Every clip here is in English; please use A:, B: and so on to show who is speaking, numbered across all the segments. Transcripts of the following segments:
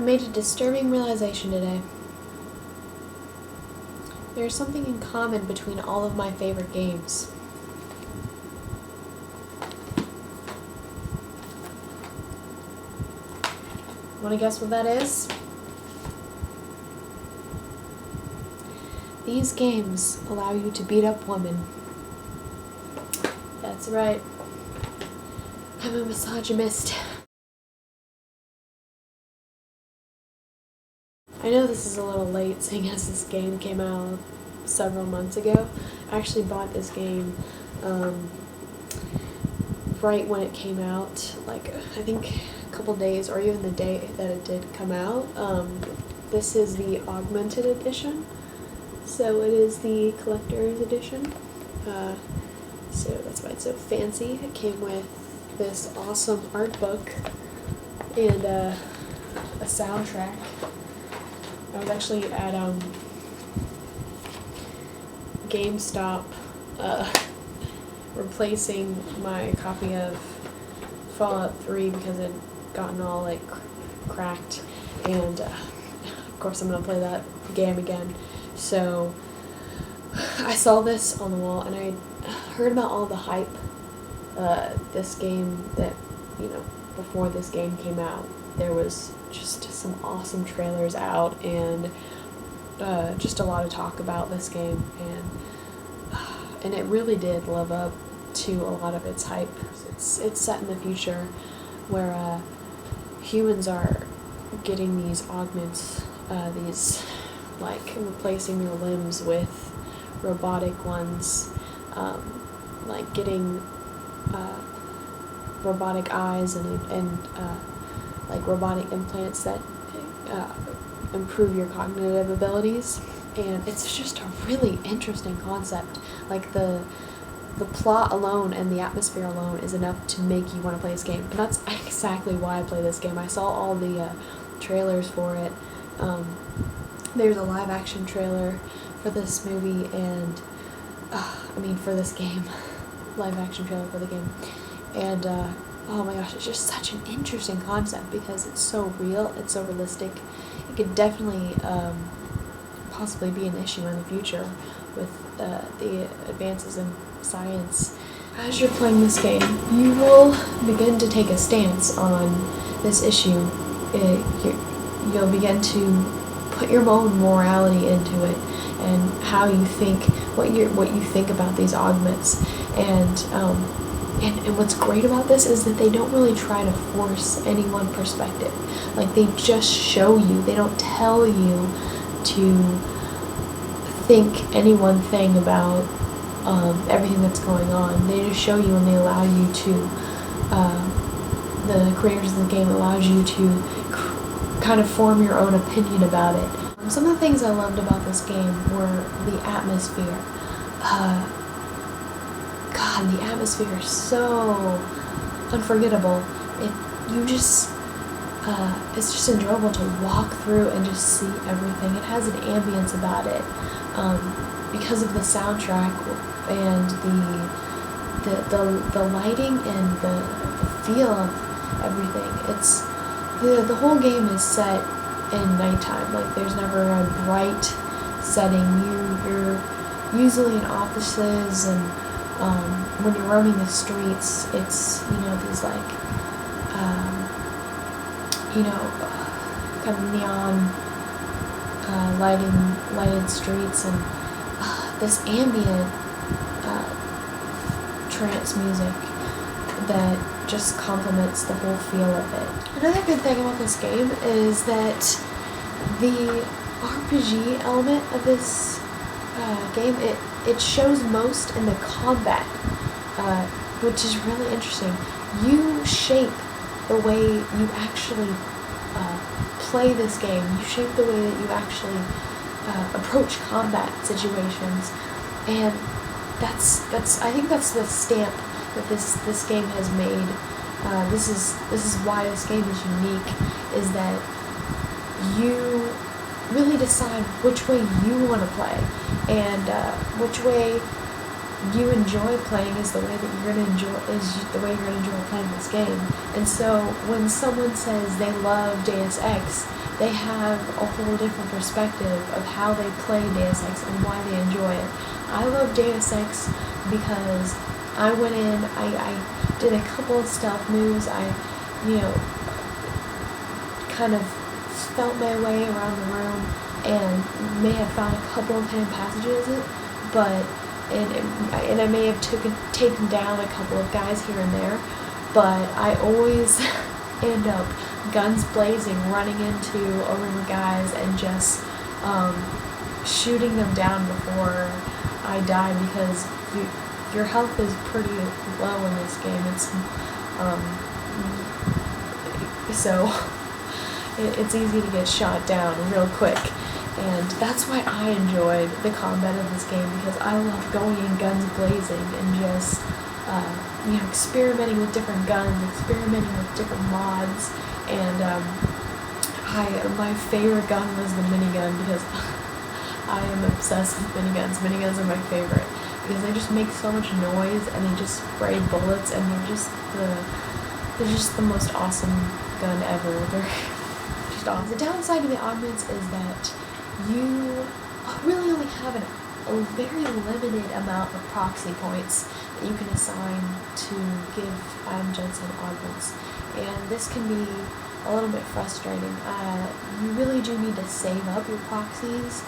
A: I made a disturbing realization today. There's something in common between all of my favorite games. Want to guess what that is? These games allow you to beat up women. That's right. I'm a misogynist. I know this is a little late, seeing as this game came out several months ago. I actually bought this game right when it came out, like I think a couple days or even the day that it did come out. This is the Augmented Edition, so it is the collector's edition. So that's why it's so fancy. It came with this awesome art book and a soundtrack. I was actually at GameStop replacing my copy of Fallout 3 because it had gotten all like cracked, and of course I'm gonna play that game again. So I saw this on the wall and I heard about all the hype. This game that, before this game came out, there was just some awesome trailers out and just a lot of talk about this game, and it really did live up to a lot of its hype. It's set in the future where humans are getting these augments, these like replacing their limbs with robotic ones, like getting robotic eyes and like robotic implants that improve your cognitive abilities. And it's just a really interesting concept. Like the plot alone and the atmosphere alone is enough to make you want to play this game. And that's exactly why I play this game. I saw all the trailers for it. There's a live action trailer for this movie and for this game. Live action trailer for the game. And oh my gosh, it's just such an interesting concept because it's so real, it's so realistic. It could definitely possibly be an issue in the future with the advances in science. As you're playing this game, you will begin to take a stance on this issue. You'll begin to put your own morality into it and how you think, what you think about these augments. And what's great about this is that they don't really try to force any one perspective. Like, they just show you, they don't tell you to think any one thing about everything that's going on. They just show you and they allow you to, the creators of the game allows you to kind of form your own opinion about it. Some of the things I loved about this game were the atmosphere. God, the atmosphere is so unforgettable. It's just enjoyable to walk through and just see everything. It has an ambience about it, because of the soundtrack and the lighting and the feel of everything. It's the whole game is set in nighttime. Like, there's never a bright setting. You're usually in offices, and when you're roaming the streets, it's these like kind of neon lighted streets, and this ambient trance music that just complements the whole feel of it. Another good thing about this game is that the RPG element of this game, it shows most in the combat, which is really interesting. You shape the way you actually play this game. You shape the way that you actually approach combat situations, and I think that's the stamp that this game has made. This is why this game is unique, is that you really decide which way you want to play and which way you enjoy playing is the way that you're gonna enjoy playing this game. And so when someone says they love Deus Ex, they have a whole different perspective of how they play Deus Ex and why they enjoy it. I love Deus Ex because I went in, I did a couple of stealth moves, I, kind of felt my way around the room and may have found a couple of hidden passages, but and I may have taken down a couple of guys here and there, but I always end up guns blazing, running into a room of guys and just shooting them down before I die, because your health is pretty low in this game. It's easy to get shot down real quick. And that's why I enjoyed the combat of this game, because I love going in guns blazing and just, experimenting with different guns, experimenting with different mods, and my favorite gun was the minigun, because I am obsessed with miniguns. Miniguns are my favorite, because they just make so much noise, and they just spray bullets, and they're just the most awesome gun ever. They're just awesome. The downside to the augments is that you really only have a very limited amount of proxy points that you can assign to give Adam Jensen augments, and this can be a little bit frustrating. You really do need to save up your proxies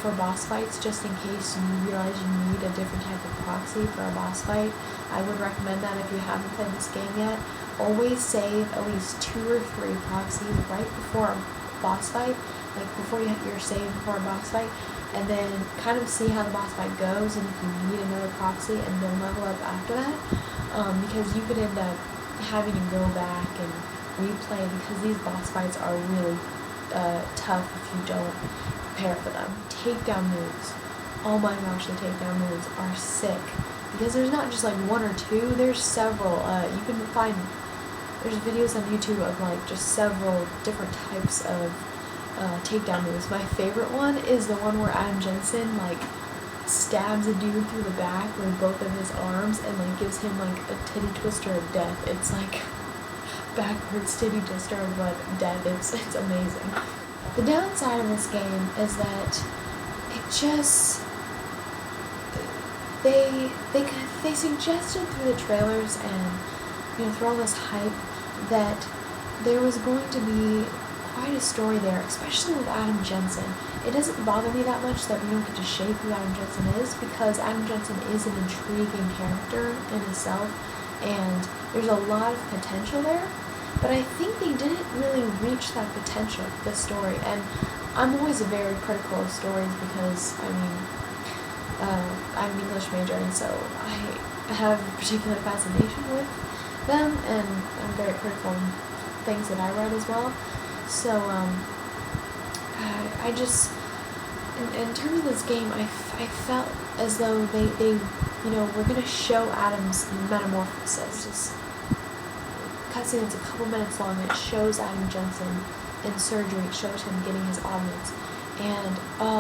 A: for boss fights, just in case you realize you need a different type of proxy for a boss fight. I would recommend that if you haven't played this game yet, always save at least 2 or 3 proxies right before a boss fight, like before you have your save before a boss fight, and then kind of see how the boss fight goes, and if you need another proxy, and then level up after that, because you could end up having to go back and replay, because these boss fights are really tough if you don't prepare for them. Takedown moves, oh my gosh, the takedown moves are sick, because there's not just like 1 or 2, there's several. You can find, there's videos on YouTube of like just several different types of takedown moves. My favorite one is the one where Adam Jensen like stabs a dude through the back with both of his arms and like gives him like a titty twister of death. It's like backwards titty twister but death. It's amazing. The downside of this game is that it just they suggested through the trailers and through all this hype that there was going to be quite a story there, especially with Adam Jensen. It doesn't bother me that much that we don't get to shape who Adam Jensen is, because Adam Jensen is an intriguing character in itself, and there's a lot of potential there, but I think they didn't really reach that potential with this story, and I'm always very critical of stories, because, I'm an English major, and so I have a particular fascination with them, and I'm very critical of things that I read as well. So, I just, in terms of this game, I felt as though they were going to show Adam's metamorphosis. Just cutscene that's a couple minutes long, and it shows Adam Jensen in surgery. It shows him getting his augments, and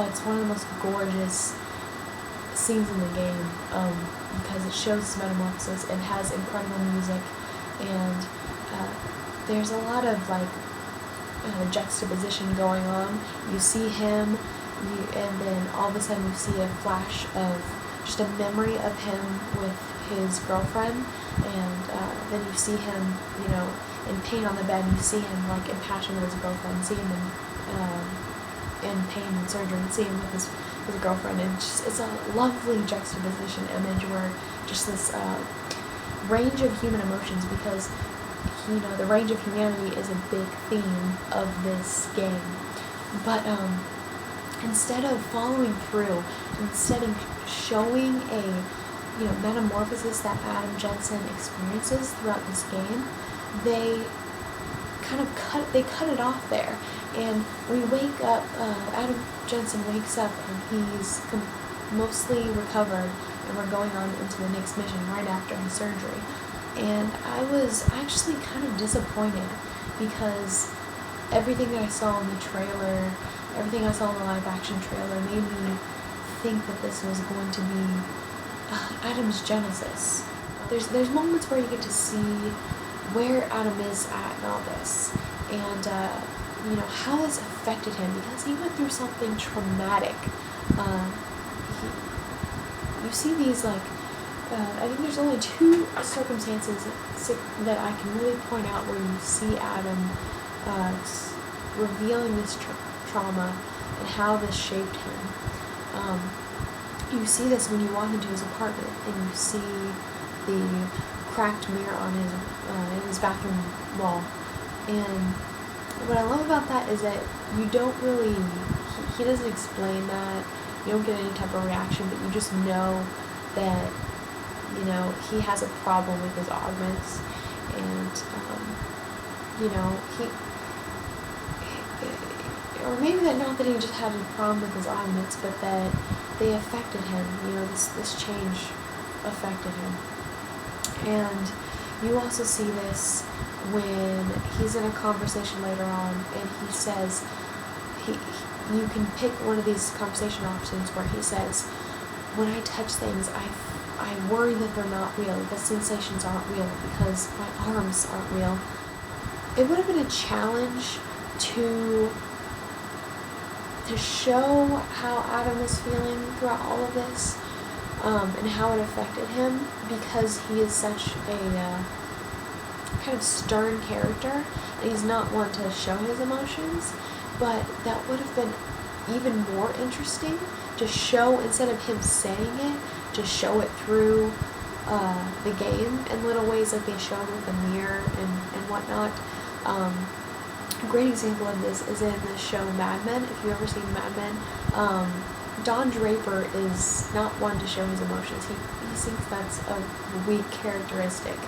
A: it's one of the most gorgeous scenes in the game, because it shows his metamorphosis. It has incredible music, and there's a lot of like juxtaposition going on. You see him, and then all of a sudden you see a flash of just a memory of him with his girlfriend, and then you see him, in pain on the bed, and you see him like in passion with his girlfriend, see him in pain and surgery, and see him with his girlfriend, and it's a lovely juxtaposition image where just this range of human emotions, because the range of humanity is a big theme of this game. But instead of following through, instead of showing a metamorphosis that Adam Jensen experiences throughout this game, they kind of cut it off there. And we wake up, Adam Jensen wakes up, and he's mostly recovered, and we're going on into the next mission right after his surgery. And I was actually kind of disappointed, because everything that I saw in the trailer, everything I saw in the live action trailer made me think that this was going to be Adam's genesis. There's moments where you get to see where Adam is at in all this, and how it's affected him, because he went through something traumatic. You see these, like, I think there's only two circumstances that I can really point out where you see Adam revealing this trauma and how this shaped him. You see this when you walk into his apartment and you see the cracked mirror on his bathroom wall. And what I love about that is that you don't really, he doesn't explain that, you don't get any type of reaction, but you just know that, he has a problem with his augments, and, or maybe that not that he just had a problem with his augments, but that they affected him, this change affected him. And you also see this when he's in a conversation later on, and he says, you can pick one of these conversation options where he says, when I touch things, I worry that they're not real, the sensations aren't real, because my arms aren't real. It would have been a challenge to show how Adam was feeling throughout all of this, and how it affected him, because he is such a kind of stern character, and he's not one to show his emotions. But that would have been even more interesting to show, instead of him saying it, to show it through the game in little ways, like they showed with the mirror and whatnot. A great example of this is in the show Mad Men. If you've ever seen Mad Men, Don Draper is not one to show his emotions. He thinks that's a weak characteristic,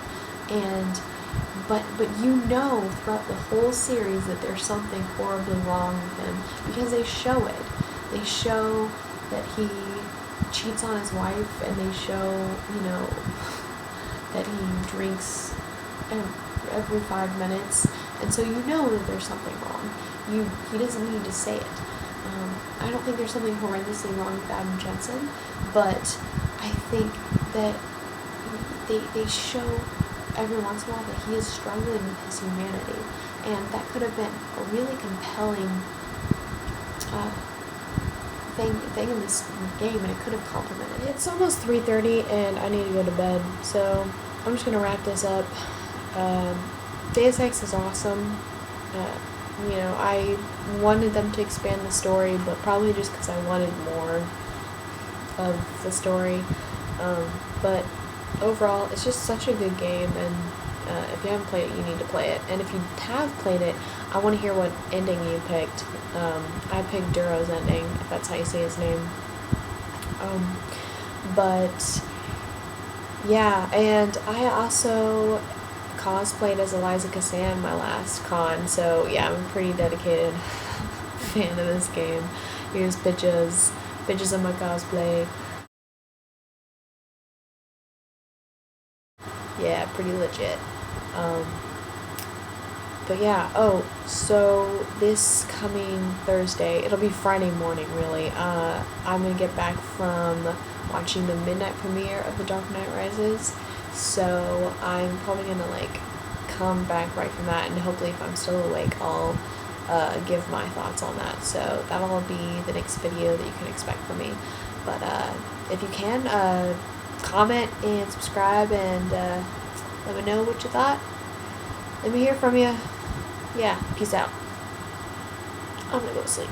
A: but throughout the whole series that there's something horribly wrong with him, because they show it. They show that he cheats on his wife, and they show that he drinks every 5 minutes, and so that there's something wrong. He doesn't need to say it. I don't think there's something horrendously wrong with Adam Jensen, but I think that they show every once in a while that he is struggling with his humanity, and that could have been a really compelling thing in this game, and it could have complemented it. It's almost 3:30, and I need to go to bed, so I'm just going to wrap this up. Deus Ex is awesome. I wanted them to expand the story, but probably just because I wanted more of the story. But overall, it's just such a good game, and if you haven't played it, you need to play it. And if you have played it, I want to hear what ending you picked. I picked Duro's ending, if that's how you say his name. But yeah, and I also cosplayed as Eliza Cassan my last con, so yeah, I'm a pretty dedicated fan of this game. Here's pictures of my cosplay. Yeah, pretty legit. But yeah, so this coming Thursday, it'll be Friday morning really, I'm gonna get back from watching the midnight premiere of The Dark Knight Rises, so I'm probably gonna come back right from that, and hopefully if I'm still awake, I'll give my thoughts on that, so that'll be the next video that you can expect from me. But if you can, comment and subscribe, and let me know what you thought. Let me hear from you. Yeah, peace out. I'm gonna go to sleep.